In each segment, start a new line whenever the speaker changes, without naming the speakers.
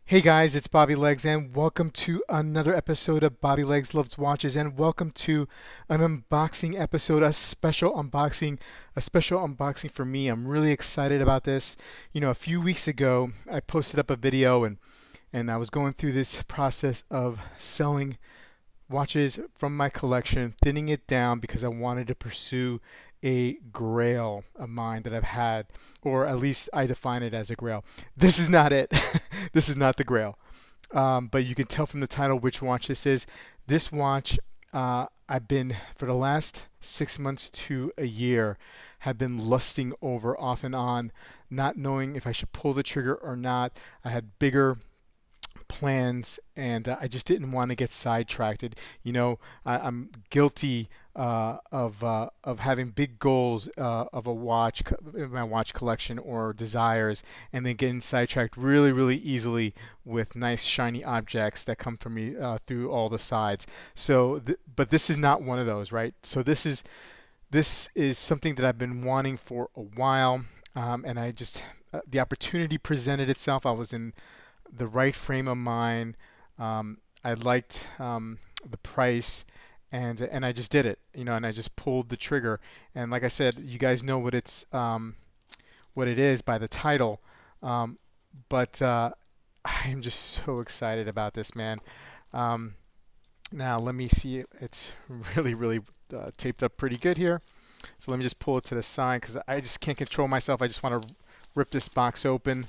Hey guys, it's Bobby Legs, and welcome to another episode of Bobby Legs Loves Watches, and welcome to an unboxing episode, a special unboxing for me. I'm really excited about this. You know, a few weeks ago, I posted up a video, and I was going through this process of selling watches from my collection, thinning it down because I wanted to pursue a grail of mine that I've had, or at least I define it as a grail. This is not it. This is not the grail. But you can tell from the title which watch this is. This watch, I've been, for the last 6 months to a year, have been lusting over off and on, not knowing if I should pull the trigger or not. I had bigger plans, and I just didn't want to get sidetracked. You know, I'm guilty of having big goals of a watch, in my watch collection or desires, and then getting sidetracked really, really easily with nice shiny objects that come from me through all the sides. So, but this is not one of those, right? So this is something that I've been wanting for a while, and I just the opportunity presented itself. I was in the right frame of mind. I liked the price, and I just did it, you know, and I just pulled the trigger. And like I said, you guys know what it is by the title, but I am just so excited about this, man. Now let me see. It's really, really taped up pretty good here. So let me just pull it to the side because I just can't control myself. I just want to rip this box open.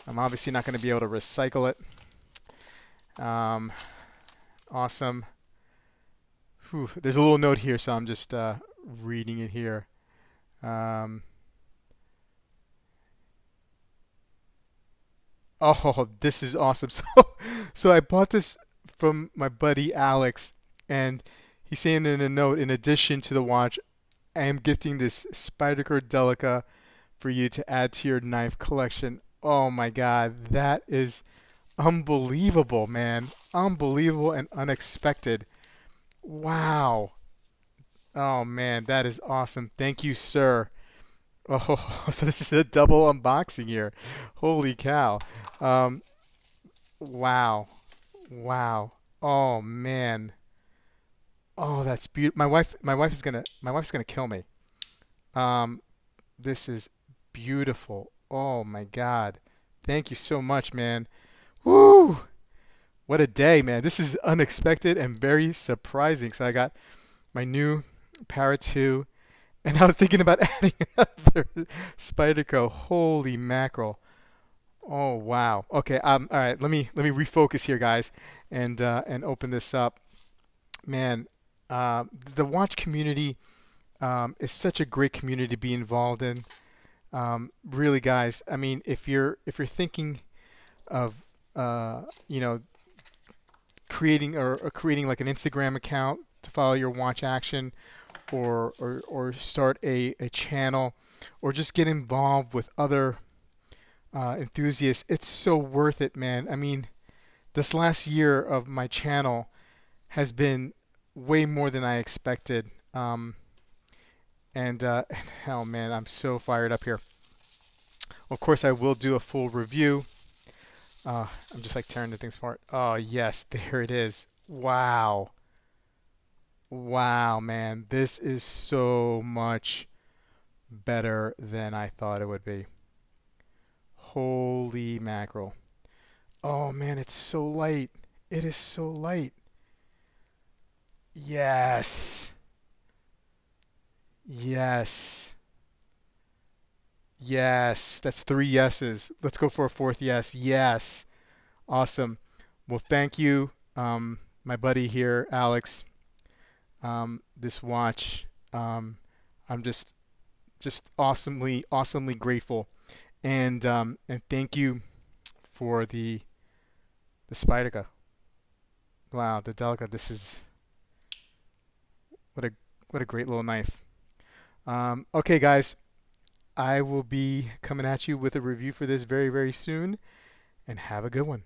I'm obviously not going to be able to recycle it. Awesome. Whew. There's a little note here, so I'm just reading it here. Oh, this is awesome. So I bought this from my buddy Alex, and he's saying in a note, in addition to the watch, I am gifting this Spyderco Delica for you to add to your knife collection. Oh my God, that is unbelievable, man. Unbelievable and unexpected. Wow. Oh man, that is awesome. Thank you, sir. Oh, so this is a double unboxing here. Holy cow. Um, wow. Wow. Oh man. Oh, that's beautiful. My wife's gonna kill me. Um, this is beautiful. Oh my God. Thank you so much, man. Woo! What a day, man. This is unexpected and very surprising. So I got my new Parrot 2, and I was thinking about adding another Spyderco. Holy mackerel. Oh wow. Okay, all right, let me refocus here, guys, and open this up. Man, the watch community is such a great community to be involved in. Really, guys. I mean, if you're thinking of you know, creating or creating like an Instagram account to follow your watch action, or start a channel, or just get involved with other enthusiasts, it's so worth it, man. I mean, this last year of my channel has been way more than I expected. And hell, man, I'm so fired up here. Of course, I will do a full review. I'm just like tearing the things apart. Oh, yes, there it is. Wow. Wow, man. This is so much better than I thought it would be. Holy mackerel. Oh, man, it's so light. It is so light. Yes. Yes. Yes. That's three yeses. Let's go for a fourth yes. Yes. Awesome. Well, thank you, my buddy here, Alex. This watch, I'm just awesomely grateful, and thank you for the Spyderco. Wow, the Delica. This is what a great little knife. Okay, guys, I will be coming at you with a review for this very, very soon, and have a good one.